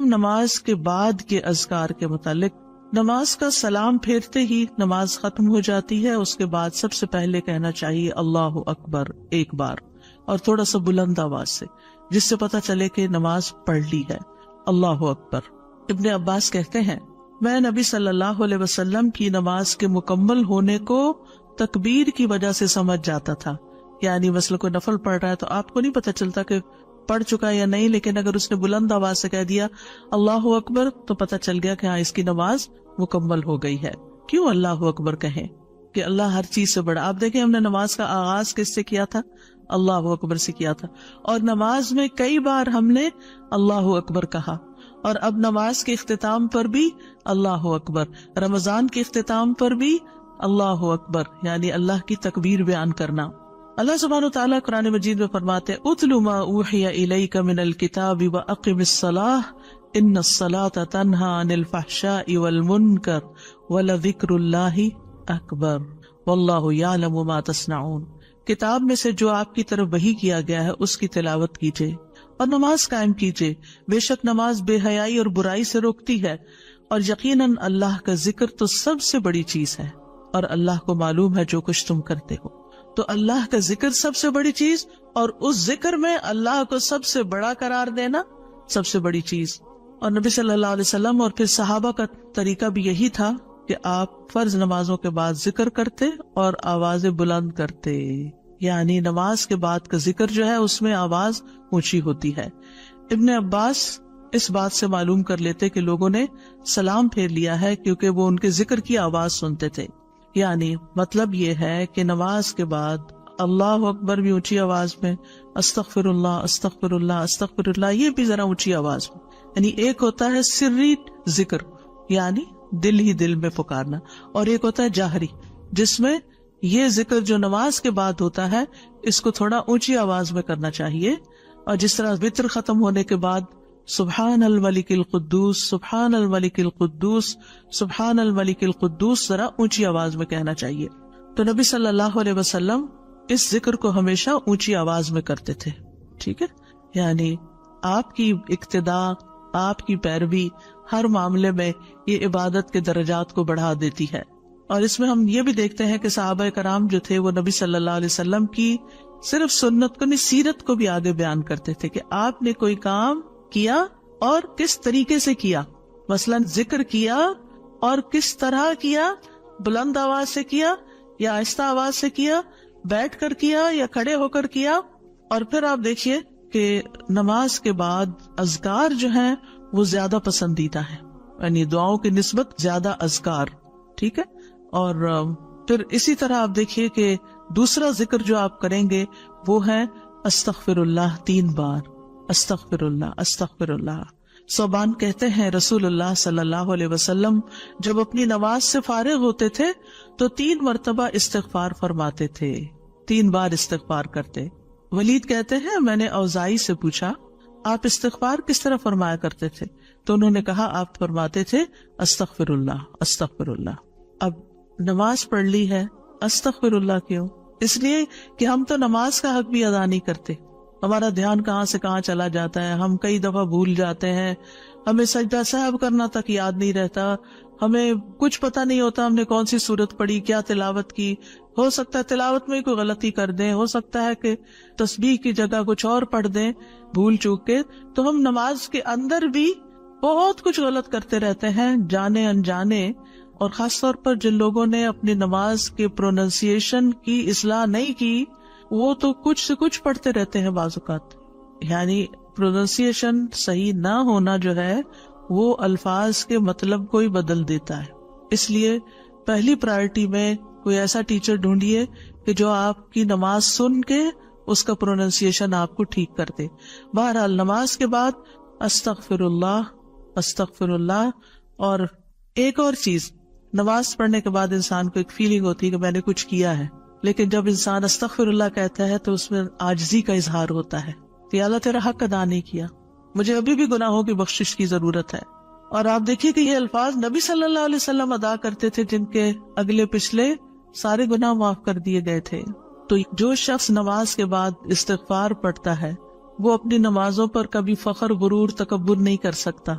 نماز کے بعد کے اذکار کے متعلق، نماز کا سلام پھیرتے ہی نماز ختم ہو جاتی ہے. اس کے بعد سب سے پہلے کہنا چاہیے اللہ اکبر ایک بار، اور تھوڑا سا بلند آواز سے، جس سے پتہ چلے کہ نماز پڑھ لی ہے. اللہ اکبر. ابن عباس کہتے ہیں میں نبی صلی اللہ علیہ وسلم کی نماز کے مکمل ہونے کو تکبیر کی وجہ سے سمجھ جاتا تھا. یعنی مثلا کوئی نفل پڑھ رہا ہے تو آپ کو نہیں پتہ چلتا کہ پڑھ چکا یا نہیں، لیکن اگر اس نے بلند آواز سے کہہ دیا اللہ اکبر تو پتہ چل گیا کہ ہاں اس کی نماز مکمل ہو گئی ہے. کیوں اللہ اکبر کہیں؟ کہ اللہ ہر چیز سے بڑا. آپ دیکھیں ہم نے نماز کا آغاز کس سے کیا تھا؟ اللہ اکبر سے کیا تھا، اور نماز میں کئی بار ہم نے اللہ اکبر کہا، اور اب نماز کے اختتام پر بھی اللہ اکبر، رمضان کے اختتام پر بھی اللہ اکبر، یعنی اللہ کی تکبیر بیان کرنا. اللہ سبحانہ وتعالیٰ قرآن مجید میں فرماتے ہیں اتل ما اوحی الیک من الکتاب واقم الصلاۃ ان الصلاۃ تنہی عن الفحشاء والمنکر ولذکر اللہ اکبر واللہ یعلم ما تصنعون. کتاب میں سے جو آپ کی طرف وحی کیا گیا ہے اس کی تلاوت کیجیے اور نماز قائم کیجیے. بے شک نماز بے حیائی اور برائی سے روکتی ہے، اور یقیناً اللہ کا ذکر تو سب سے بڑی چیز ہے، اور اللہ کو معلوم ہے جو کچھ تم کرتے ہو. تو اللہ کا ذکر سب سے بڑی چیز، اور اس ذکر میں اللہ کو سب سے بڑا قرار دینا سب سے بڑی چیز. اور نبی صلی اللہ علیہ وسلم اور پھر صحابہ کا طریقہ بھی یہی تھا کہ آپ فرض نمازوں کے بعد ذکر کرتے اور آوازیں بلند کرتے. یعنی نماز کے بعد کا ذکر جو ہے اس میں آواز اونچی ہوتی ہے. ابن عباس اس بات سے معلوم کر لیتے کہ لوگوں نے سلام پھیر لیا ہے کیونکہ وہ ان کے ذکر کی آواز سنتے تھے. یعنی مطلب یہ ہے کہ نماز کے بعد اللہ اکبر بھی اونچی آواز میں، استغفر اللہ استغفر اللہ استغفر اللہ یہ بھی ذرا اونچی آواز میں. یعنی ایک ہوتا ہے سری ذکر، یعنی دل ہی دل میں پکارنا، اور ایک ہوتا ہے جاہری، جس میں یہ ذکر جو نماز کے بعد ہوتا ہے اس کو تھوڑا اونچی آواز میں کرنا چاہیے. اور جس طرح وتر ختم ہونے کے بعد سبحان الملک القدوس سبحان الملک القدوس سبحان الملک القدوس ذرا اونچی آواز میں کہنا چاہیے. تو نبی صلی اللہ علیہ وسلم اس ذکر کو ہمیشہ اونچی آواز میں کرتے تھے. ٹھیک ہے، یعنی آپ کی اقتداء، آپ کی پیروی ہر معاملے میں یہ عبادت کے درجات کو بڑھا دیتی ہے. اور اس میں ہم یہ بھی دیکھتے ہیں کہ صحابہ کرام جو تھے وہ نبی صلی اللہ علیہ وسلم کی صرف سنت کو نہیں، سیرت کو بھی آگے بیان کرتے تھے کہ آپ نے کوئی کام کیا اور کس طریقے سے کیا. مثلا ذکر کیا اور کس طرح کیا، بلند آواز سے کیا یا آہستہ آواز سے کیا، بیٹھ کر کیا یا کھڑے ہو کر کیا. اور پھر آپ دیکھیے کہ نماز کے بعد اذکار جو ہیں وہ زیادہ پسندیدہ ہیں، یعنی دعاؤں کی نسبت زیادہ اذکار. ٹھیک ہے، اور پھر اسی طرح آپ دیکھیے کہ دوسرا ذکر جو آپ کریں گے وہ ہے استغفر اللہ 3 بار، استغفر اللہ استغفر اللہ. صوبان کہتے ہیں رسول اللہ صلی اللہ علیہ وسلم جب اپنی نماز سے فارغ ہوتے تھے تو 3 مرتبہ استغفار فرماتے تھے، 3 بار استغفار کرتے. ولید کہتے ہیں میں نے اوزائی سے پوچھا آپ استغفار کس طرح فرمایا کرتے تھے؟ تو انہوں نے کہا آپ فرماتے تھے استغفر اللہ استغفر اللہ. اب نماز پڑھ لی ہے، استغفر اللہ کیوں؟ اس لیے کہ ہم تو نماز کا حق بھی ادا نہیں کرتے. ہمارا دھیان کہاں سے کہاں چلا جاتا ہے، ہم کئی دفعہ بھول جاتے ہیں، ہمیں سجدہ سہو کرنا تک یاد نہیں رہتا، ہمیں کچھ پتہ نہیں ہوتا ہم نے کون سی سورت پڑھی، کیا تلاوت کی. ہو سکتا ہے تلاوت میں کوئی غلطی کر دیں، ہو سکتا ہے کہ تسبیح کی جگہ کچھ اور پڑھ دیں بھول چوک کے. تو ہم نماز کے اندر بھی بہت کچھ غلط کرتے رہتے ہیں جانے انجانے. اور خاص طور پر جن لوگوں نے اپنی نماز کے پروننسیشن کی اصلاح نہیں کی وہ تو کچھ سے کچھ پڑھتے رہتے ہیں بعض اوقات. یعنی پروننسیشن صحیح نہ ہونا جو ہے وہ الفاظ کے مطلب کو ہی بدل دیتا ہے. اس لیے پہلی پرائرٹی میں کوئی ایسا ٹیچر ڈھونڈیے کہ جو آپ کی نماز سن کے اس کا پروننسیشن آپ کو ٹھیک کر دے. بہرحال نماز کے بعد استغفر اللہ استغفر اللہ. اور ایک اور چیز، نماز پڑھنے کے بعد انسان کو ایک فیلنگ ہوتی ہے کہ میں نے کچھ کیا ہے، لیکن جب انسان استغفر اللہ کہتا ہے تو اس میں عاجزی کا اظہار ہوتا ہے کہ اللہ تیرا حق ادا نہیں کیا، مجھے ابھی بھی گناہوں کی بخشش کی ضرورت ہے. اور آپ دیکھیے کہ یہ الفاظ نبی صلی اللہ علیہ وسلم ادا کرتے تھے جن کے اگلے پچھلے سارے گناہ معاف کر دیے گئے تھے. تو جو شخص نماز کے بعد استغفار پڑھتا ہے وہ اپنی نمازوں پر کبھی فخر غرور تکبر نہیں کر سکتا.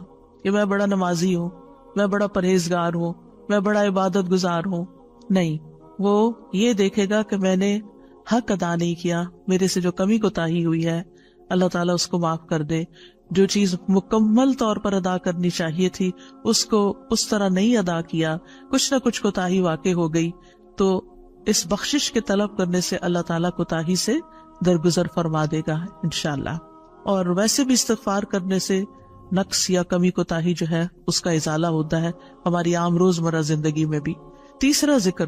کہ میں بڑا نمازی ہوں، میں بڑا پرہیزگار ہوں، میں بڑا عبادت گزار ہوں. نہیں، وہ یہ دیکھے گا کہ میں نے حق ادا نہیں کیا، میرے سے جو کمی کوتاہی ہوئی ہے اللہ تعالیٰ اس کو معاف کر دے. جو چیز مکمل طور پر ادا کرنی چاہیے تھی اس کو اس طرح نہیں ادا کیا، کچھ نہ کچھ کوتاہی واقع ہو گئی، تو اس بخشش کے طلب کرنے سے اللہ تعالیٰ کوتاہی سے درگزر فرما دے گا انشاءاللہ. اور ویسے بھی استغفار کرنے سے نقص یا کمی کوتاہی جو ہے اس کا ازالہ ہوتا ہے ہماری عام روزمرہ زندگی میں بھی. تیسرا ذکر،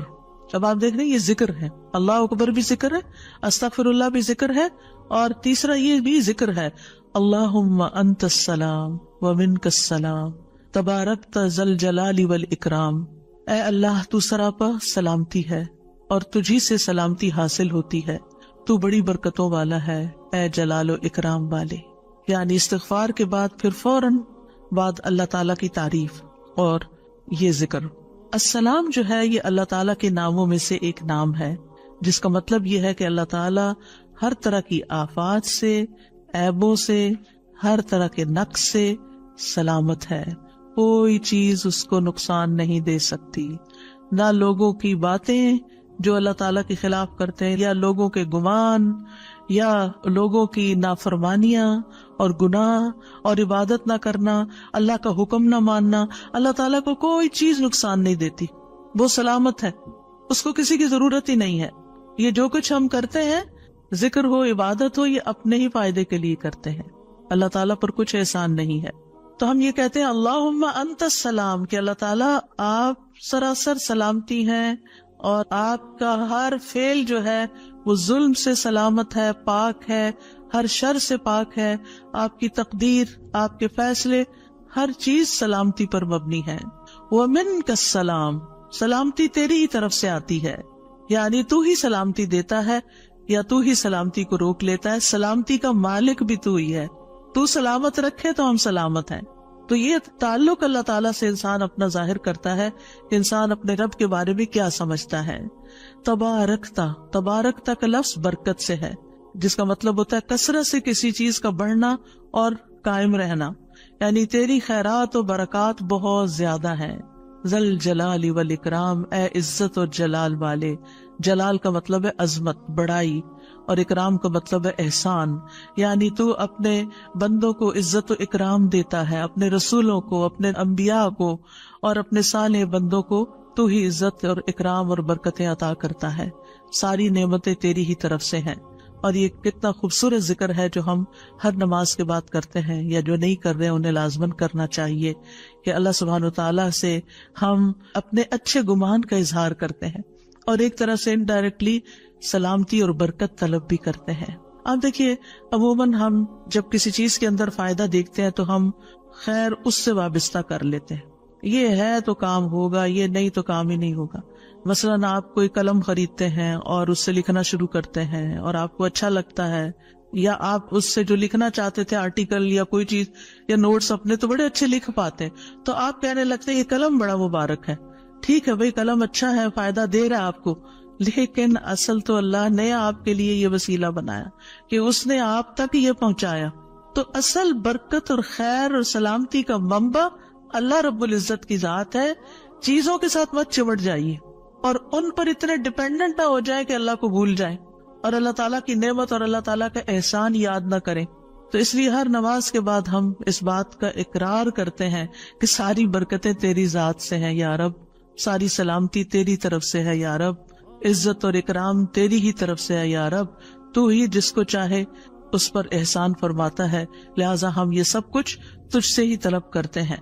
اب آپ دیکھ رہے ہیں یہ ذکر ہے، اللہ اکبر بھی ذکر ہے، استغفر اللہ بھی ذکر ہے، اور تیسرا یہ بھی ذکر ہے، اللہم انت السلام ومنک السلام تبارکت ذی الجلال والاکرام. اے اللہ تو سراپا سلامتی ہے اور تجھی سے سلامتی حاصل ہوتی ہے، تو بڑی برکتوں والا ہے اے جلال و اکرام والے. یعنی استغفار کے بعد پھر فوراً بعد اللہ تعالیٰ کی تعریف اور یہ ذکر. السلام جو ہے یہ اللہ تعالیٰ کے ناموں میں سے ایک نام ہے، جس کا مطلب یہ ہے کہ اللہ تعالیٰ ہر طرح کی آفات سے، عیبوں سے، ہر طرح کے نقص سے سلامت ہے. کوئی چیز اس کو نقصان نہیں دے سکتی، نہ لوگوں کی باتیں جو اللہ تعالیٰ کے خلاف کرتے ہیں، یا لوگوں کے گمان، یا لوگوں کی نافرمانیاں اور گناہ اور عبادت نہ کرنا، اللہ کا حکم نہ ماننا. اللہ تعالیٰ کو کوئی چیز نقصان نہیں دیتی، وہ سلامت ہے، اس کو کسی کی ضرورت ہی نہیں ہے. یہ جو کچھ ہم کرتے ہیں، ذکر ہو، عبادت ہو، یہ اپنے ہی فائدے کے لیے کرتے ہیں، اللہ تعالیٰ پر کچھ احسان نہیں ہے. تو ہم یہ کہتے ہیں اللہم انت السلام، کہ اللہ تعالیٰ آپ سراسر سلامتی ہیں اور آپ کا ہر فعل جو ہے وہ ظلم سے سلامت ہے، پاک ہے، ہر شر سے پاک ہے. آپ کی تقدیر، آپ کے فیصلے، ہر چیز سلامتی پر مبنی ہے. ومنک السلام، سلامتی تیری ہی طرف سے آتی ہے، یعنی تو ہی سلامتی دیتا ہے یا تو ہی سلامتی کو روک لیتا ہے. سلامتی کا مالک بھی تو ہی ہے، تو سلامت رکھے تو ہم سلامت ہیں. تو یہ تعلق اللہ تعالیٰ سے انسان اپنا ظاہر کرتا ہے کہ انسان اپنے رب کے بارے میں کیا سمجھتا ہے. تبارکتا، تبارکتا کا لفظ برکت سے ہے، جس کا مطلب ہوتا ہے کثرت سے کسی چیز کا بڑھنا اور قائم رہنا، یعنی تیری خیرات و برکات بہت زیادہ ہیں. ذل جلال والاکرام، اے عزت اور جلال والے. جلال کا مطلب ہے عظمت، بڑائی، اور اکرام کا مطلب ہے احسان. یعنی تو اپنے بندوں کو عزت و اکرام دیتا ہے، اپنے رسولوں کو، اپنے انبیاء کو اور اپنے صالح بندوں کو تو ہی عزت اور اکرام اور برکتیں عطا کرتا ہے. ساری نعمتیں تیری ہی طرف سے ہیں. اور یہ کتنا خوبصورت ذکر ہے جو ہم ہر نماز کے بعد کرتے ہیں، یا جو نہیں کر رہے انہیں لازماً کرنا چاہیے، کہ اللہ سبحانہ وتعالیٰ سے ہم اپنے اچھے گمان کا اظہار کرتے ہیں اور ایک طرح سے انڈائریکٹلی سلامتی اور برکت طلب بھی کرتے ہیں. آپ دیکھیے عموماً ہم جب کسی چیز کے اندر فائدہ دیکھتے ہیں تو ہم خیر اس سے وابستہ کر لیتے ہیں، یہ ہے تو کام ہوگا، یہ نہیں تو کام ہی نہیں ہوگا. مثلاً آپ کوئی قلم خریدتے ہیں اور اس سے لکھنا شروع کرتے ہیں اور آپ کو اچھا لگتا ہے، یا آپ اس سے جو لکھنا چاہتے تھے آرٹیکل یا کوئی چیز یا نوٹس اپنے تو بڑے اچھے لکھ پاتے ہیں، تو آپ کہنے لگتے ہیں یہ قلم بڑا مبارک ہے. ٹھیک ہے بھائی، قلم اچھا ہے، فائدہ دے رہا ہے آپ کو، لیکن اصل تو اللہ نے آپ کے لیے یہ وسیلہ بنایا کہ اس نے آپ تک یہ پہنچایا. تو اصل برکت اور خیر اور سلامتی کا منبع اللہ رب العزت کی ذات ہے. چیزوں کے ساتھ مت چمٹ جائیے اور ان پر اتنے ڈیپینڈنٹ نہ ہو جائے کہ اللہ کو بھول جائیں اور اللہ تعالیٰ کی نعمت اور اللہ تعالیٰ کا احسان یاد نہ کریں. تو اس لیے ہر نماز کے بعد ہم اس بات کا اقرار کرتے ہیں کہ ساری برکتیں تیری ذات سے ہیں یا رب، ساری سلامتی تیری طرف سے ہے یا رب، عزت اور اکرام تیری ہی طرف سے ہے یا رب، تو ہی جس کو چاہے اس پر احسان فرماتا ہے، لہٰذا ہم یہ سب کچھ تجھ سے ہی طلب کرتے ہیں.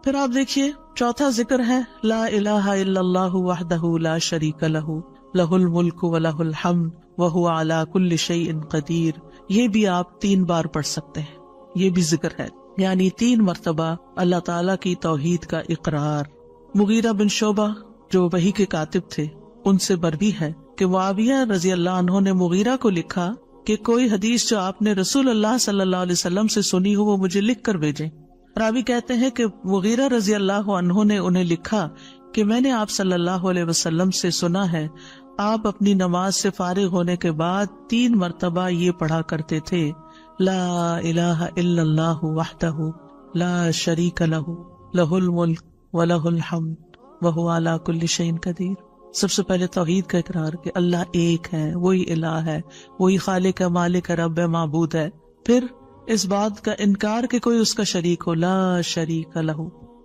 پھر آپ دیکھیے چوتھا ذکر ہے لا الہ الا اللہ وحدہ لا شریک لہ لہ الملک و لہ الحمد وہو علی کل شیء قدیر. یہ بھی آپ 3 بار پڑھ سکتے ہیں، یہ بھی ذکر ہے، یعنی 3 مرتبہ اللہ تعالیٰ کی توحید کا اقرار. مغیرہ بن شعبہ جو وحی کے کاتب تھے ان سے مروی ہے کہ معاویہ رضی اللہ عنہ نے مغیرہ کو لکھا کہ کوئی حدیث جو آپ نے رسول اللہ صلی اللہ علیہ وسلم سے سنی ہو وہ مجھے لکھ کر بھیجیں. راوی کہتے ہیں کہ مغیرہ رضی اللہ عنہ نے انہیں لکھا کہ میں نے آپ صلی اللہ علیہ وسلم سے سنا ہے آپ اپنی نماز سے فارغ ہونے کے بعد 3 مرتبہ یہ پڑھا کرتے تھے لا الہ الا اللہ وحدہ لا شریک لہ لہ الملک ولہ الحمد وہو علی کل شیء قدیر. سب سے پہلے توحید کا اقرار کہ اللہ ایک ہے، وہی الہ ہے، وہی خالق ہے، مالک ہے، رب ہے، معبود ہے. پھر اس بات کا انکار کہ کوئی اس کا شریک ہو، لا شریک لہ.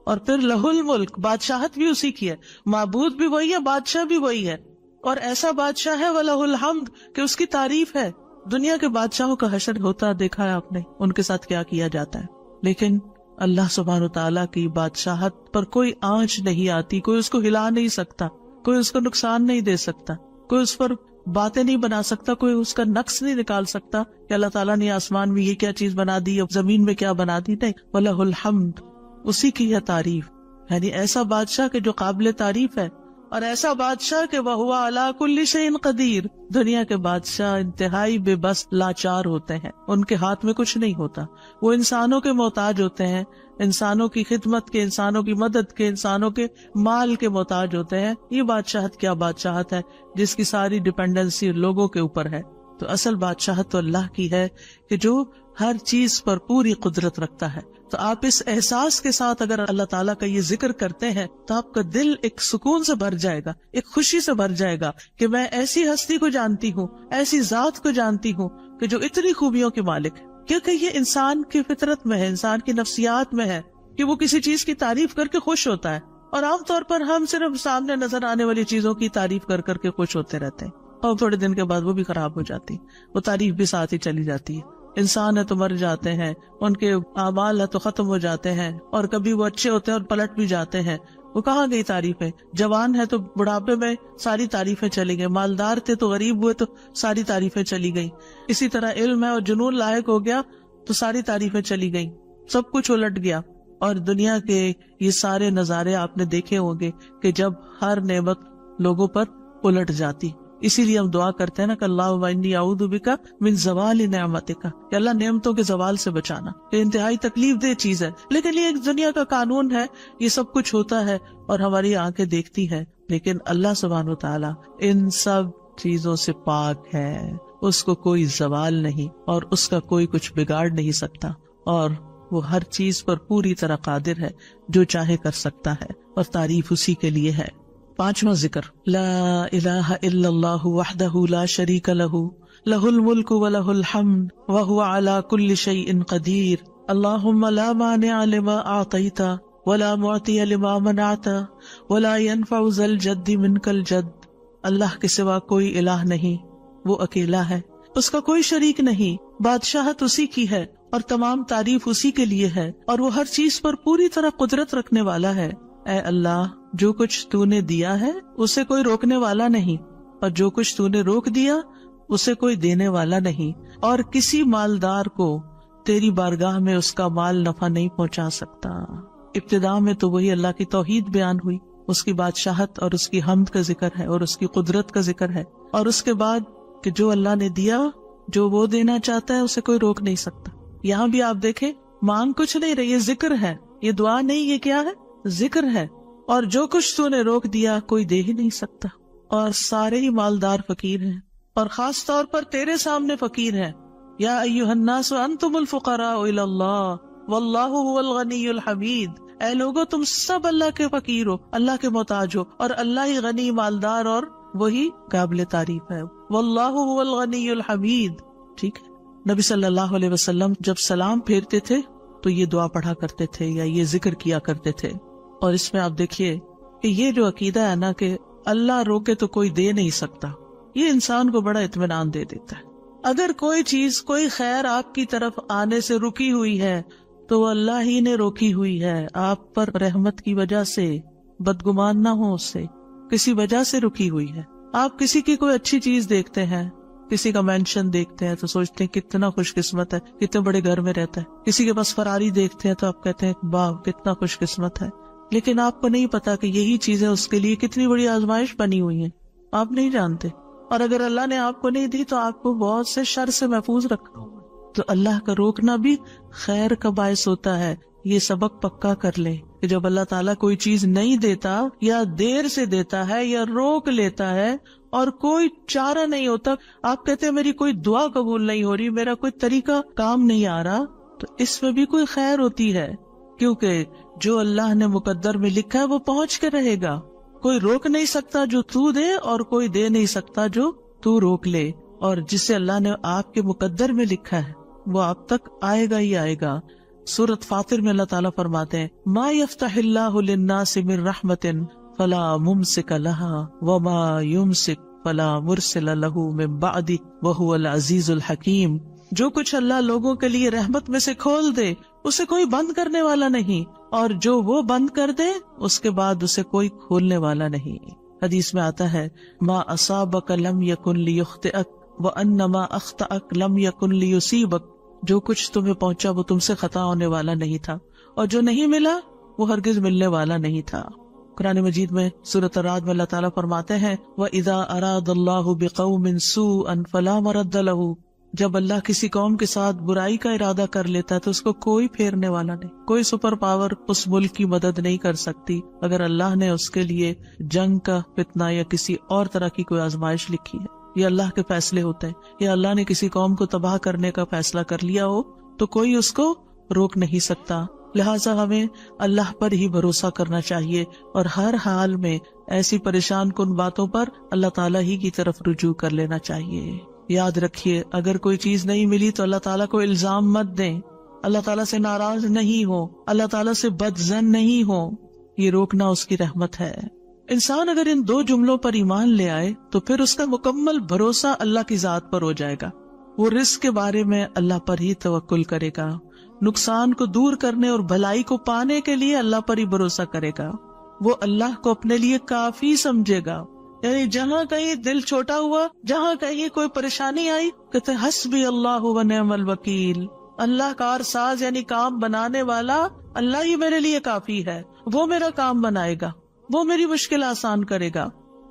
اور پھر لہ الملک، بادشاہت بھی اسی کی ہے، معبود بھی وہی ہے، بادشاہ بھی وہی ہے، اور ایسا بادشاہ ہے وَلَهُ الْحَمْدُ کہ اس کی تعریف ہے. دنیا کے بادشاہوں کا حشر ہوتا دیکھا ہے آپ نے، ان کے ساتھ کیا کیا جاتا ہے. لیکن اللہ سبحانہ وتعالیٰ کی بادشاہت پر کوئی آنچ نہیں آتی، کوئی اس کو ہلا نہیں سکتا، کوئی اس کو نقصان نہیں دے سکتا، کوئی اس پر باتیں نہیں بنا سکتا، کوئی اس کا نقص نہیں نکال سکتا کہ اللہ تعالیٰ نے آسمان میں یہ کیا چیز بنا دی اور زمین میں کیا بنا دی. نہیں، وَلَهُ الْحَمْدُ، اسی کی ہے تعریف. یعنی ایسا بادشاہ کہ جو قابل تعریف ہے، اور ایسا بادشاہ کہ وَهُوَ عَلَى كُلِّ شَيْءٍ قَدِيرٌ. دنیا کے بادشاہ انتہائی بے بس لاچار ہوتے ہیں، ان کے ہاتھ میں کچھ نہیں ہوتا، وہ انسانوں کے محتاج ہوتے ہیں، انسانوں کی خدمت کے، انسانوں کی مدد کے، انسانوں کے مال کے محتاج ہوتے ہیں. یہ بادشاہت کیا بادشاہت ہے جس کی ساری ڈیپینڈنسی لوگوں کے اوپر ہے. تو اصل بادشاہت تو اللہ کی ہے کہ جو ہر چیز پر پوری قدرت رکھتا ہے. تو آپ اس احساس کے ساتھ اگر اللہ تعالیٰ کا یہ ذکر کرتے ہیں تو آپ کا دل ایک سکون سے بھر جائے گا، ایک خوشی سے بھر جائے گا کہ میں ایسی ہستی کو جانتی ہوں، ایسی ذات کو جانتی ہوں کہ جو اتنی خوبیوں کے مالک ہے. کیونکہ یہ انسان کی فطرت میں ہے، انسان کی نفسیات میں ہے کہ وہ کسی چیز کی تعریف کر کے خوش ہوتا ہے. اور عام طور پر ہم صرف سامنے نظر آنے والی چیزوں کی تعریف کر کر کے خوش ہوتے رہتے ہیں، اور تھوڑے دن کے بعد وہ بھی خراب ہو جاتی، وہ تعریف بھی ساتھ ہی چلی جاتی ہے. انسان ہے تو مر جاتے ہیں، ان کے اعمال ہے تو ختم ہو جاتے ہیں، اور کبھی وہ اچھے ہوتے ہیں اور پلٹ بھی جاتے ہیں. وہ کہاں گئی تعریفیں؟ جوان ہے تو بڑھاپے میں ساری تعریفیں چلی گئی، مالدار تھے تو غریب ہوئے تو ساری تعریفیں چلی گئی. اسی طرح علم ہے اور جنون لاحق ہو گیا تو ساری تعریفیں چلی گئی، سب کچھ الٹ گیا. اور دنیا کے یہ سارے نظارے آپ نے دیکھے ہوں گے کہ جب ہر نعمت لوگوں پر الٹ جاتی. اسی لیے ہم دعا کرتے ہیں نا کہ اللہ انی اعوذ بک من زوال نعمتک، کہ اللہ نعمتوں کے زوال سے بچانا. یہ انتہائی تکلیف دہ چیز ہے، لیکن یہ ایک دنیا کا قانون ہے، یہ سب کچھ ہوتا ہے اور ہماری آنکھیں دیکھتی ہیں. لیکن اللہ سبحانہ وتعالی ان سب چیزوں سے پاک ہے، اس کو کوئی زوال نہیں اور اس کا کوئی کچھ بگاڑ نہیں سکتا، اور وہ ہر چیز پر پوری طرح قادر ہے، جو چاہے کر سکتا ہے، اور تعریف اسی کے لیے ہے. پانچواں ذکر، لا الہ الا اللہ وحدہ لا شریک لہ لہ الملک ولہ الحمد وہو علی کل شیء قدیر. اللہم لا مانع لما اعطیت ولا معطی لما منعت ولا ينفع ذا الجد منک الجد. اللہ کے سوا کوئی الہ نہیں، وہ اکیلا ہے، اس کا کوئی شریک نہیں، بادشاہت اسی کی ہے اور تمام تعریف اسی کے لیے ہے، اور وہ ہر چیز پر پوری طرح قدرت رکھنے والا ہے. اے اللہ، جو کچھ تو نے دیا ہے اسے کوئی روکنے والا نہیں، اور جو کچھ تو نے روک دیا اسے کوئی دینے والا نہیں، اور کسی مالدار کو تیری بارگاہ میں اس کا مال نفع نہیں پہنچا سکتا. ابتدا میں تو وہی اللہ کی توحید بیان ہوئی، اس کی بادشاہت اور اس کی حمد کا ذکر ہے اور اس کی قدرت کا ذکر ہے، اور اس کے بعد کہ جو اللہ نے دیا، جو وہ دینا چاہتا ہے اسے کوئی روک نہیں سکتا. یہاں بھی آپ دیکھیں، مانگ کچھ نہیں رہی، یہ ذکر ہے، یہ دعا نہیں، یہ کیا ہے؟ ذکر ہے. اور جو کچھ تو نے روک دیا کوئی دے ہی نہیں سکتا، اور سارے ہی مالدار فقیر ہیں، اور خاص طور پر تیرے سامنے فقیر ہیں. یا ایھا الناس انتم الفقراء الی اللہ واللہ هو الغنی الحمید. اے لوگو، تم سب اللہ کے فقیر ہو، اللہ کے محتاج ہو، اور اللہ ہی غنی، مالدار اور وہی قابل تعریف ہے. واللہ هو الغنی الحمید. ٹھیک ہے. نبی صلی اللہ علیہ وسلم جب سلام پھیرتے تھے تو یہ دعا پڑھا کرتے تھے یا یہ ذکر کیا کرتے تھے. اور اس میں آپ دیکھیے کہ یہ جو عقیدہ ہے نا کہ اللہ روکے تو کوئی دے نہیں سکتا، یہ انسان کو بڑا اطمینان دے دیتا ہے. اگر کوئی چیز، کوئی خیر آپ کی طرف آنے سے رکی ہوئی ہے تو وہ اللہ ہی نے روکی ہوئی ہے، آپ پر رحمت کی وجہ سے. بدگمان نہ ہو، اس سے کسی وجہ سے رکی ہوئی ہے. آپ کسی کی کوئی اچھی چیز دیکھتے ہیں، کسی کا مینشن دیکھتے ہیں تو سوچتے ہیں کتنا خوش قسمت ہے، کتنے بڑے گھر میں رہتا ہے. کسی کے پاس فراری دیکھتے ہیں تو آپ کہتے ہیں واہ کتنا خوش قسمت ہے. لیکن آپ کو نہیں پتا کہ یہی چیزیں اس کے لیے کتنی بڑی آزمائش بنی ہوئی ہیں، آپ نہیں جانتے. اور اگر اللہ نے آپ کو نہیں دی تو آپ کو بہت سے شر سے محفوظ رکھا ہوگا. تو اللہ کا روکنا بھی خیر کا باعث ہوتا ہے. یہ سبق پکا کر لیں کہ جب اللہ تعالیٰ کوئی چیز نہیں دیتا، یا دیر سے دیتا ہے، یا روک لیتا ہے، اور کوئی چارہ نہیں ہوتا، آپ کہتے ہیں میری کوئی دعا قبول نہیں ہو رہی، میرا کوئی طریقہ کام نہیں آ رہا، تو اس میں بھی کوئی خیر ہوتی ہے. کیونکہ جو اللہ نے مقدر میں لکھا ہے وہ پہنچ کے رہے گا. کوئی روک نہیں سکتا جو تو دے، اور کوئی دے نہیں سکتا جو تو روک لے. اور جسے اللہ نے آپ کے مقدر میں لکھا ہے وہ آپ تک آئے گا ہی آئے گا. سورۃ فاطر میں اللہ تعالیٰ فرماتے ہیں ما یفتح اللہ للناس من رحمت فلا ممسک لها وما یمسک فلا مرسل له من بعدہ وہو العزیز الحکیم. جو کچھ اللہ لوگوں کے لیے رحمت میں سے کھول دے اسے کوئی بند کرنے والا نہیں، اور جو وہ بند کر دے اس کے بعد اسے کوئی کھولنے والا نہیں. حدیث میں آتا ہے ما اصابک لم یکن لیخطئک وان ما اخطأک لم یکن لیصیبک. جو کچھ تمہیں پہنچا وہ تم سے خطا ہونے والا نہیں تھا، اور جو نہیں ملا وہ ہرگز ملنے والا نہیں تھا. قرآن مجید میں سورۃ الرعد میں اللہ تعالیٰ فرماتے ہیں وَإِذَا أَرَادَ اللَّهُ بِقَوْمٍ سُوءًا فَلَا مَرَدَّ لَهُ. جب اللہ کسی قوم کے ساتھ برائی کا ارادہ کر لیتا ہے تو اس کو کوئی پھیرنے والا نہیں. کوئی سپر پاور اس ملک کی مدد نہیں کر سکتی اگر اللہ نے اس کے لیے جنگ کا فتنہ یا کسی اور طرح کی کوئی آزمائش لکھی ہے. یہ اللہ کے فیصلے ہوتے ہیں. یا اللہ نے کسی قوم کو تباہ کرنے کا فیصلہ کر لیا ہو تو کوئی اس کو روک نہیں سکتا. لہٰذا ہمیں اللہ پر ہی بھروسہ کرنا چاہیے، اور ہر حال میں ایسی پریشان کن باتوں پر اللہ تعالیٰ ہی کی طرف رجوع کر لینا چاہیے. یاد رکھیے اگر کوئی چیز نہیں ملی تو اللہ تعالیٰ کو الزام مت دیں. اللہ تعالیٰ سے ناراض نہیں ہو، اللہ تعالیٰ سے بدظن نہیں ہو. یہ روکنا اس کی رحمت ہے. انسان اگر ان دو جملوں پر ایمان لے آئے تو پھر اس کا مکمل بھروسہ اللہ کی ذات پر ہو جائے گا. وہ رزق کے بارے میں اللہ پر ہی توکل کرے گا، نقصان کو دور کرنے اور بھلائی کو پانے کے لیے اللہ پر ہی بھروسہ کرے گا. وہ اللہ کو اپنے لیے کافی سمجھے گا. یعنی جہاں کہیں دل چھوٹا ہوا، جہاں کہیں کوئی پریشانی آئی، کہتے حسبی اللہ و نعم الوکیل. اللہ کار ساز یعنی کام بنانے والا اللہ ہی میرے لیے کافی ہے. وہ میرا کام بنائے گا، وہ میری مشکل آسان کرے گا.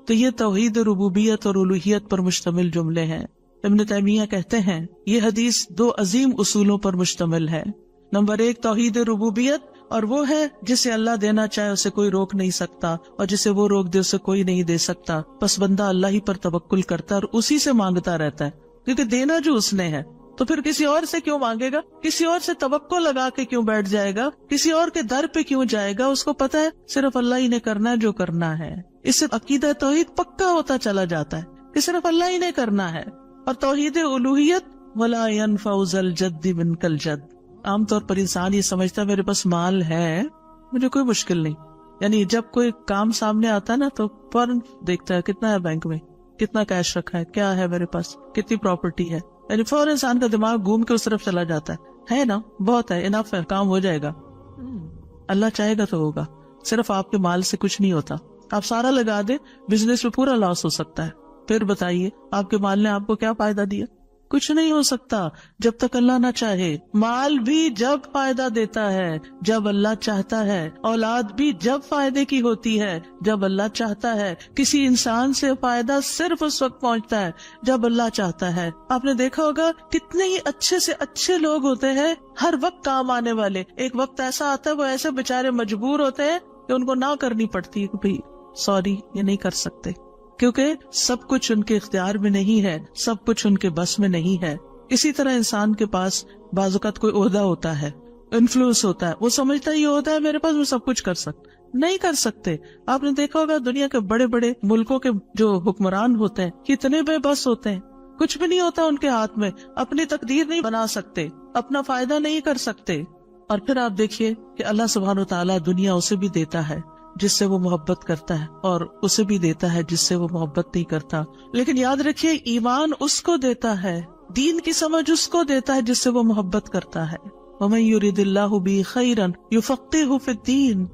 تو یہ توحید ربوبیت اور الوہیت پر مشتمل جملے ہیں. ابن تیمیہ کہتے ہیں یہ حدیث دو عظیم اصولوں پر مشتمل ہے. نمبر 1 توحید ربوبیت، اور وہ ہے جسے اللہ دینا چاہے اسے کوئی روک نہیں سکتا، اور جسے وہ روک دے اسے کوئی نہیں دے سکتا. بس بندہ اللہ ہی پر توکل کرتا ہے اور اسی سے مانگتا رہتا ہے، کیونکہ دینا جو اس نے ہے تو پھر کسی اور سے کیوں مانگے گا، کسی اور سے توقع لگا کے کیوں بیٹھ جائے گا، کسی اور کے در پہ کیوں جائے گا. اس کو پتا ہے صرف اللہ ہی نے کرنا ہے جو کرنا ہے. اس سے عقیدہ توحید پکا ہوتا چلا جاتا ہے کہ صرف اللہ ہی نے کرنا ہے. اور توحید الوہیت ولا ينفع ذا الجد منک الجد. عام طور پر انسان یہ سمجھتا ہے میرے پاس مال ہے مجھے کوئی مشکل نہیں. یعنی جب کوئی کام سامنے آتا ہے نا تو فوراً دیکھتا ہے کتنا ہے بینک میں، کتنا کیش رکھا ہے، کیا ہے میرے پاس، کتنی پراپرٹی ہے. یعنی فوراً انسان کا دماغ گھوم کے اس طرف چلا جاتا ہے نا بہت ہے، انف ہے، کام ہو جائے گا. اللہ چاہے گا تو ہوگا. صرف آپ کے مال سے کچھ نہیں ہوتا. آپ سارا لگا دیں بزنس میں پورا لاس ہو سکتا ہے. پھر بتائیے آپ کے مال نے آپ کو کیا فائدہ دیا؟ کچھ نہیں ہو سکتا جب تک اللہ نہ چاہے. مال بھی جب فائدہ دیتا ہے جب اللہ چاہتا ہے، اولاد بھی جب فائدے کی ہوتی ہے جب اللہ چاہتا ہے. کسی انسان سے فائدہ صرف اس وقت پہنچتا ہے جب اللہ چاہتا ہے. آپ نے دیکھا ہوگا کتنے ہی اچھے سے اچھے لوگ ہوتے ہیں ہر وقت کام آنے والے. ایک وقت ایسا آتا ہے وہ ایسے بےچارے مجبور ہوتے ہیں کہ ان کو نہ کرنی پڑتی ہے کہ بھائی سوری یہ نہیں کر سکتے، کیونکہ سب کچھ ان کے اختیار میں نہیں ہے، سب کچھ ان کے بس میں نہیں ہے. اسی طرح انسان کے پاس بعض اوقات کوئی عہدہ ہوتا ہے، انفلوئنس ہوتا ہے، وہ سمجھتا ہے یہ عہدہ ہے میرے پاس میں سب کچھ کر سکتا. نہیں کر سکتے. آپ نے دیکھا ہوگا دنیا کے بڑے بڑے ملکوں کے جو حکمران ہوتے ہیں کتنے بے بس ہوتے ہیں. کچھ بھی نہیں ہوتا ان کے ہاتھ میں، اپنی تقدیر نہیں بنا سکتے، اپنا فائدہ نہیں کر سکتے. اور پھر آپ دیکھیے کہ اللہ سبحانہ وتعالیٰ دنیا اسے بھی دیتا ہے جس سے وہ محبت کرتا ہے، اور اسے بھی دیتا ہے جس سے وہ محبت نہیں کرتا. لیکن یاد رکھیے ایمان اس کو دیتا ہے، دین کی سمجھ اس کو دیتا ہے جس سے وہ محبت کرتا ہے. وَمَن يُرِدِ اللَّهُ بِهِ خَيْرًا يُفَقِّهُ فِي الدِّينِ.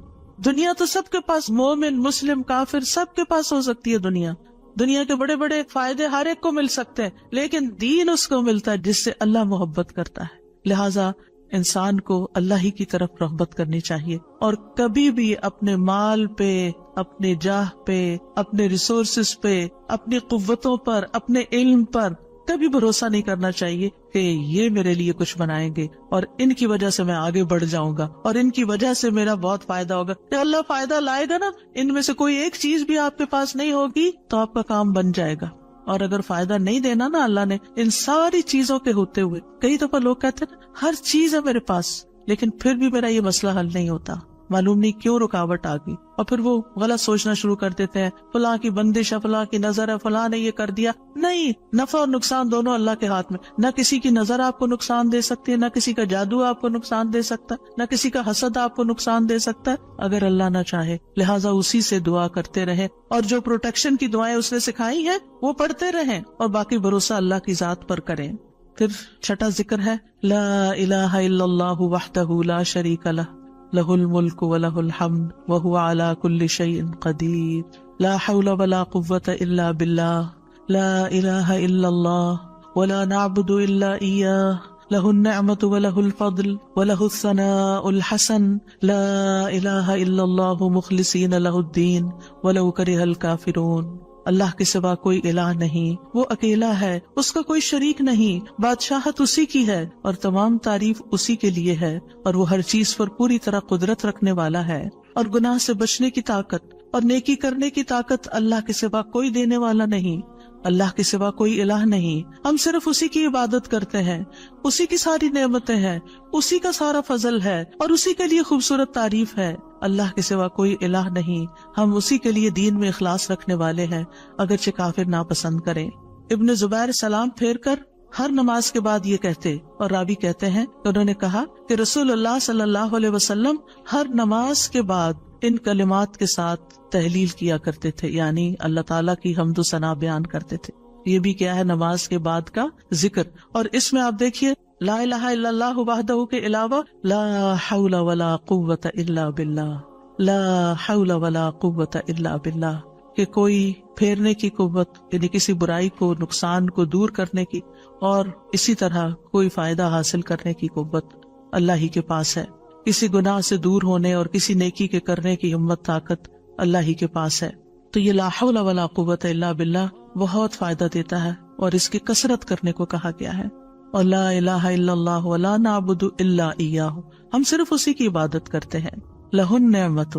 دنیا تو سب کے پاس، مومن مسلم کافر سب کے پاس ہو سکتی ہے. دنیا کے بڑے بڑے فائدے ہر ایک کو مل سکتے ہیں، لیکن دین اس کو ملتا ہے جس سے اللہ محبت کرتا ہے. لہٰذا انسان کو اللہ ہی کی طرف رغبت کرنی چاہیے، اور کبھی بھی اپنے مال پہ، اپنے جاہ پہ، اپنے ریسورسز پہ، اپنی قوتوں پر، اپنے علم پر کبھی بھروسہ نہیں کرنا چاہیے کہ یہ میرے لیے کچھ بنائیں گے اور ان کی وجہ سے میں آگے بڑھ جاؤں گا اور ان کی وجہ سے میرا بہت فائدہ ہوگا. کہ اللہ فائدہ لائے گا نا، ان میں سے کوئی ایک چیز بھی آپ کے پاس نہیں ہوگی تو آپ کا کام بن جائے گا. اور اگر فائدہ نہیں دینا نا اللہ نے ان ساری چیزوں کے ہوتے ہوئے، کئی دفعہ لوگ کہتے ہیں ہر چیز ہے میرے پاس لیکن پھر بھی میرا یہ مسئلہ حل نہیں ہوتا، معلوم نہیں کیوں رکاوٹ آ گئی، اور پھر وہ غلط سوچنا شروع کر دیتے ہیں، فلاں کی بندش ہے، فلاں کی نظر ہے، فلاں نے یہ کر دیا۔ نہیں، نفع اور نقصان دونوں اللہ کے ہاتھ میں، نہ کسی کی نظر آپ کو نقصان دے سکتی ہے، نہ کسی کا جادو آپ کو نقصان دے سکتا ہے، نہ کسی کا حسد آپ کو نقصان دے سکتا ہے اگر اللہ نہ چاہے۔ لہٰذا اسی سے دعا کرتے رہیں، اور جو پروٹیکشن کی دعائیں اس نے سکھائی ہیں وہ پڑھتے رہیں، اور باقی بھروسہ اللہ کی ذات پر کریں۔ پھر چھٹا ذکر ہے لا الہ الا اللہ وحدہ لا شریک لہ لہ الملک ولہ الحمد وہو علی کل شیء قدیر لا حول ولا قوۃ الا باللہ لا الہ الا اللہ ولا نعبد الا ایاہ لہ النعمۃ ولہ الفضل ولہ الثناء الحسن لا الہ الا اللہ مخلصین لہ الدین ولو کرہ الکافرون۔ اللہ کے سوا کوئی الہ نہیں، وہ اکیلا ہے، اس کا کوئی شریک نہیں، بادشاہت اسی کی ہے اور تمام تعریف اسی کے لیے ہے، اور وہ ہر چیز پر پوری طرح قدرت رکھنے والا ہے، اور گناہ سے بچنے کی طاقت اور نیکی کرنے کی طاقت اللہ کے سوا کوئی دینے والا نہیں، اللہ کے سوا کوئی الہ نہیں۔ ہم صرف اسی کی عبادت کرتے ہیں، اسی کی ساری نعمتیں ہیں، اسی کا سارا فضل ہے، اور اسی کے لیے خوبصورت تعریف ہے۔ اللہ کے سوا کوئی الہ نہیں، ہم اسی کے لیے دین میں اخلاص رکھنے والے ہیں، اگرچہ کافر ناپسند کریں۔ ابن زبیر سلام پھیر کر ہر نماز کے بعد یہ کہتے، اور راوی کہتے ہیں کہ انہوں نے کہا کہ رسول اللہ صلی اللہ علیہ وسلم ہر نماز کے بعد ان کلمات کے ساتھ تحلیل کیا کرتے تھے، یعنی اللہ تعالیٰ کی حمد و ثنا بیان کرتے تھے۔ یہ بھی کیا ہے نماز کے بعد کا ذکر، اور اس میں آپ دیکھیے لا الہ الا اللہ وحدہ کے علاوہ لا حول ولا قوت الا باللہ، لا حول ولا قوت الا باللہ، کہ کوئی پھیرنے کی قوت یعنی کسی برائی کو نقصان کو دور کرنے کی، اور اسی طرح کوئی فائدہ حاصل کرنے کی قوت اللہ ہی کے پاس ہے۔ کسی گناہ سے دور ہونے اور کسی نیکی کے کرنے کی ہمت طاقت اللہ ہی کے پاس ہے۔ تو یہ لا حول ولا قوت الا باللہ بہت فائدہ دیتا ہے، اور اس کی کثرت کرنے کو کہا گیا ہے۔ اور لا الہ الا اللہ ولا نعبد الا ایاہ، ہم صرف اسی کی عبادت کرتے ہیں۔ لہ النعمت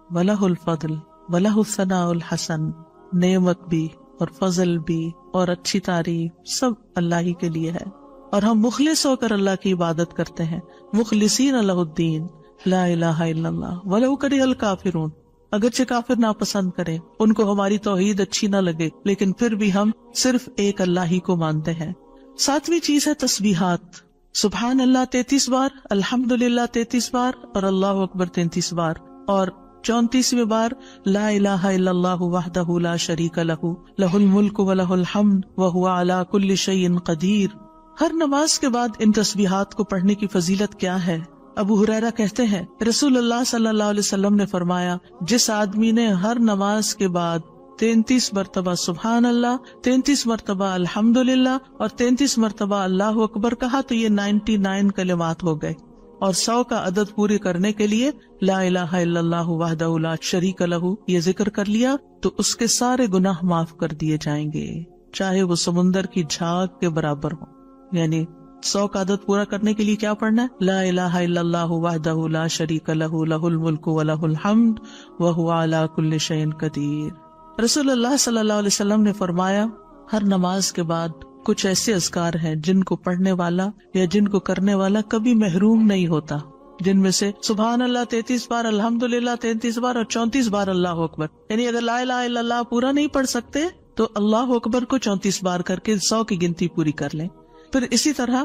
ولہ الفضل ولہ الثناء الحسن، نعمت بھی اور فضل بھی اور اچھی تعریف سب اللہ ہی کے لیے ہے، اور ہم مخلص ہو کر اللہ کی عبادت کرتے ہیں، مخلصین لہ الدین لا الہ الا اللہ ولو کرہ الکافرون، اگرچہ کافر ناپسند کریں، ان کو ہماری توحید اچھی نہ لگے، لیکن پھر بھی ہم صرف ایک اللہ ہی کو مانتے ہیں۔ ساتویں چیز ہے تسبیحات، سبحان اللہ 33 بار، الحمدللہ 33 بار، اور اللہ اکبر 33 بار، اور 34ویں بار لا الہ الا اللہ وحدہ لا شریک لہ لہ الملک ولہ الحمد وہو علی کل شیء قدیر۔ ہر نماز کے بعد ان تسبیحات کو پڑھنے کی فضیلت کیا ہے؟ ابو ہریرہ کہتے ہیں رسول اللہ صلی اللہ علیہ وسلم نے فرمایا، جس آدمی نے ہر نماز کے بعد 33 مرتبہ سبحان اللہ، 33 مرتبہ الحمدللہ اور 33 مرتبہ اللہ اکبر کہا تو یہ 99 کلمات ہو گئے، اور 100 کا عدد پورے کرنے کے لیے لا الہ الا اللہ وحدہ لا شریک لہ یہ ذکر کر لیا تو اس کے سارے گناہ معاف کر دیے جائیں گے، چاہے وہ سمندر کی جھاگ کے برابر ہو۔ یعنی 100 کا عدد پورا کرنے کے لیے کیا پڑھنا ہے؟ لا الہ الا اللہ وحدہ لا شریک لہ لہ الملک ولہ الحمد وہو علی کل شیء قدیر۔ رسول اللہ صلی اللہ علیہ وسلم نے فرمایا ہر نماز کے بعد کچھ ایسے اذکار ہیں جن کو پڑھنے والا یا جن کو کرنے والا کبھی محروم نہیں ہوتا، جن میں سے سبحان اللہ 33 بار، الحمدللہ 33 بار اور 34 بار اللہ اکبر۔ یعنی اگر لا الہ الا اللہ پورا نہیں پڑھ سکتے تو اللہ اکبر کو 34 بار کر کے 100 کی گنتی پوری کر لیں۔ پھر اسی طرح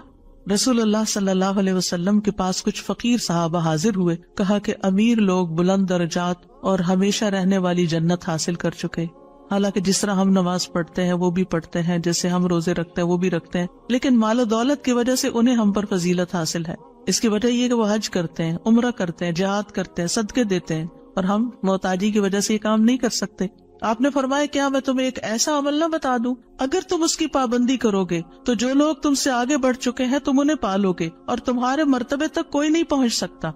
رسول اللہ صلی اللہ علیہ وسلم کے پاس کچھ فقیر صحابہ حاضر ہوئے، کہا کہ امیر لوگ بلند درجات اور ہمیشہ رہنے والی جنت حاصل کر چکے، حالانکہ جس طرح ہم نماز پڑھتے ہیں وہ بھی پڑھتے ہیں، جیسے ہم روزے رکھتے ہیں وہ بھی رکھتے ہیں، لیکن مال و دولت کی وجہ سے انہیں ہم پر فضیلت حاصل ہے۔ اس کی وجہ یہ کہ وہ حج کرتے ہیں، عمرہ کرتے ہیں، جہاد کرتے ہیں، صدقے دیتے ہیں، اور ہم محتاجی کی وجہ سے یہ کام نہیں کر سکتے۔ آپ نے فرمایا کیا میں تمہیں ایک ایسا عمل نہ بتا دوں، اگر تم اس کی پابندی کرو گے تو جو لوگ تم سے آگے بڑھ چکے ہیں تم انہیں پالو گے، اور تمہارے مرتبے تک کوئی نہیں پہنچ سکتا،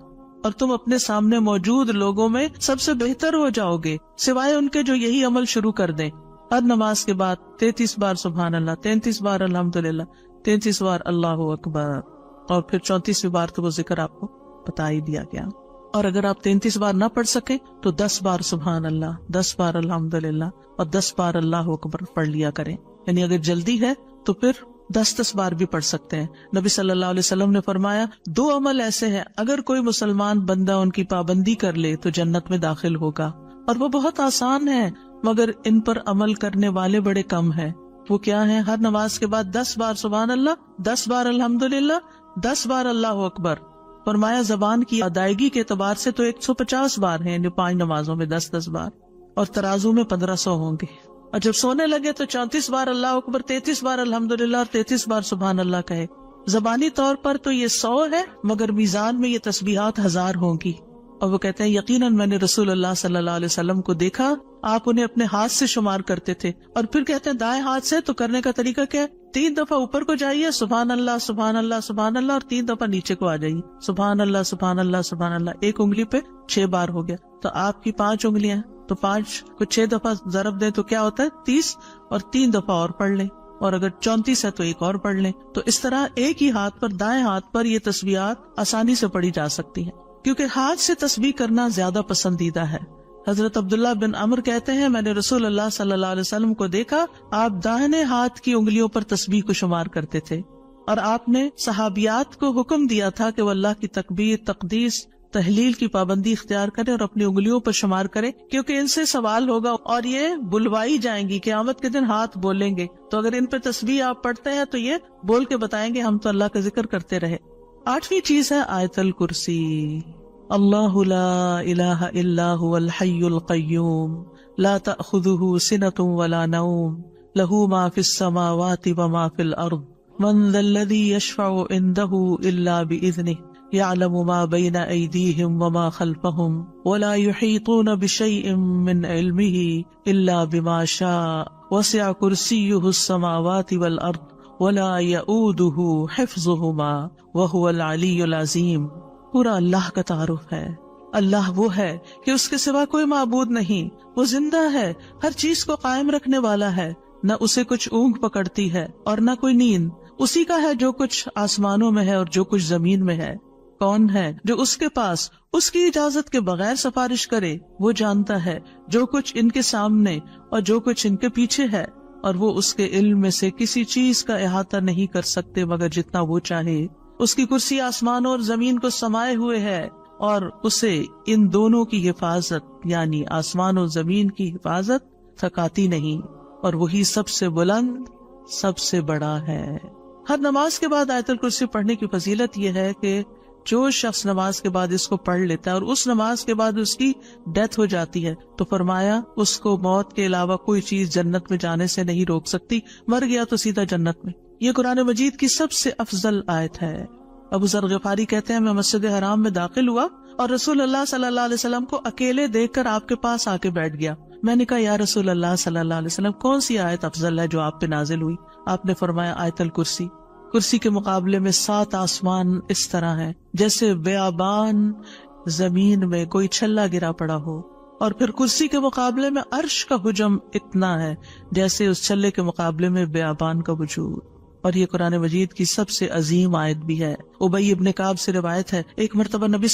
اور تم اپنے سامنے موجود لوگوں میں سب سے بہتر ہو جاؤ گے، سوائے ان کے جو یہی عمل شروع کر دیں۔ ہر نماز کے بعد 33 بار سبحان اللہ، 33 بار الحمدللہ، 33 بار اللہ اکبر، اور پھر 34ویں بار تو وہ ذکر آپ کو بتا ہی دیا گیا۔ اور اگر آپ 33 بار نہ پڑھ سکیں تو 10 بار سبحان اللہ، 10 بار الحمدللہ اور 10 بار اللہ اکبر پڑھ لیا کریں۔ یعنی اگر جلدی ہے تو پھر 10 بار بھی پڑھ سکتے ہیں. نبی صلی اللہ علیہ وسلم نے فرمایا 2 عمل ایسے ہیں اگر کوئی مسلمان بندہ ان کی پابندی کر لے تو جنت میں داخل ہوگا، اور وہ بہت آسان ہے مگر ان پر عمل کرنے والے بڑے کم ہیں. وہ کیا ہیں؟ ہر نماز کے بعد 10 بار سبحان اللہ، 10 بار الحمدللہ، 10 بار اللہ اکبر. فرمایا زبان کی ادائیگی کے اعتبار سے تو 150 بار ہیں، یعنی 5 نمازوں میں 10 بار، اور ترازو میں 1500 ہوں گے. اور جب سونے لگے تو 34 بار اللہ اکبر، 33 بار الحمدللہ اور 33 بار سبحان اللہ کہے. زبانی طور پر تو یہ 100 ہے مگر میزان میں یہ تسبیحات 1000 ہوں گی. اور وہ کہتے ہیں یقیناً میں نے رسول اللہ صلی اللہ علیہ وسلم کو دیکھا، آپ انہیں اپنے ہاتھ سے شمار کرتے تھے. اور پھر کہتے ہیں دائیں ہاتھ سے، تو کرنے کا طریقہ کیا ہے؟ 3 دفعہ اوپر کو جائیے سبحان اللہ سبحان اللہ سبحان اللہ، اور 3 دفعہ نیچے کو آ جائیے سبحان اللہ سبحان اللہ سبحان اللہ. ایک انگلی پہ 6 بار ہو گیا. تو آپ کی 5 انگلیاں، تو 5 کو 6 دفعہ ضرب دیں تو کیا ہوتا ہے؟ 30، اور 3 دفعہ اور پڑھ لیں، اور اگر 34 ہے تو ایک اور پڑھ لیں. تو اس طرح ایک ہی ہاتھ پر، دائیں ہاتھ پر یہ تسبیحات آسانی سے پڑھی جا سکتی ہیں، کیونکہ ہاتھ سے تسبیح کرنا زیادہ پسندیدہ ہے. حضرت عبداللہ بن عمر کہتے ہیں میں نے رسول اللہ صلی اللہ علیہ وسلم کو دیکھا، آپ داہنے ہاتھ کی انگلیوں پر تسبیح کو شمار کرتے تھے، اور آپ نے صحابیات کو حکم دیا تھا کہ وہ اللہ کی تکبیر، تقدیس، تحلیل کی پابندی اختیار کریں اور اپنی انگلیوں پر شمار کریں، کیونکہ ان سے سوال ہوگا اور یہ بلوائی جائیں گی. قیامت کے دن ہاتھ بولیں گے، تو اگر ان پہ تسبیح آپ پڑھتے ہیں تو یہ بول کے بتائیں گے ہم تو اللہ کا ذکر کرتے رہے. 8ویں چیز ہے آیت الکرسی. اللہ لا الہ الا هو الحی القیوم لا تأخذه سنة ولا نوم له ما في السماوات وما في الأرض من ذا الذي يشفع عنده إلا بإذنه يعلم ما بين أيديهم وما خلفهم ولا يحيطون بشيء من علمه إلا بما شاء وسع كرسيه السماوات والأرض ولا يؤوده حفظهما وهو العلي العظيم. پورا اللہ کا تعارف ہے. اللہ وہ ہے کہ اس کے سوا کوئی معبود نہیں، وہ زندہ ہے، ہر چیز کو قائم رکھنے والا ہے، نہ اسے کچھ اونگ پکڑتی ہے اور نہ کوئی نیند. اسی کا ہے جو کچھ آسمانوں میں ہے اور جو کچھ زمین میں ہے. کون ہے جو اس کے پاس اس کی اجازت کے بغیر سفارش کرے؟ وہ جانتا ہے جو کچھ ان کے سامنے اور جو کچھ ان کے پیچھے ہے، اور وہ اس کے علم میں سے کسی چیز کا احاطہ نہیں کر سکتے مگر جتنا وہ چاہے. اس کی کرسی آسمانوں اور زمین کو سمائے ہوئے ہے، اور اسے ان دونوں کی حفاظت یعنی آسمان اور زمین کی حفاظت تھکاتی نہیں، اور وہی سب سے بلند، سب سے بڑا ہے. ہر نماز کے بعد آیت الکرسی پڑھنے کی فضیلت یہ ہے کہ جو شخص نماز کے بعد اس کو پڑھ لیتا ہے اور اس نماز کے بعد اس کی ڈیتھ ہو جاتی ہے تو فرمایا اس کو موت کے علاوہ کوئی چیز جنت میں جانے سے نہیں روک سکتی. مر گیا تو سیدھا جنت میں. یہ قرآن مجید کی سب سے افضل آیت ہے. ابو ذر غفاری کہتے ہیں میں مسجد حرام میں داخل ہوا اور رسول اللہ صلی اللہ علیہ وسلم کو اکیلے دیکھ کر آپ کے پاس آ کے بیٹھ گیا. میں نے کہا یا رسول اللہ صلی اللہ علیہ وسلم کون سی آیت افضل ہے جو آپ پہ نازل ہوئی؟ آپ نے فرمایا آیت الکرسی. کرسی کے مقابلے میں 7 آسمان اس طرح ہیں جیسے بیابان زمین میں کوئی چھلا گرا پڑا ہو، اور پھر کرسی کے مقابلے میں عرش کا حجم اتنا ہے جیسے اس چھلے کے مقابلے میں بیابان کا وجود. اور یہ قرآن مجید کی سب سے عظیم آیت بھی ہے. ابی ابن کعب سے روایت ہے ایک مرتبہ نبی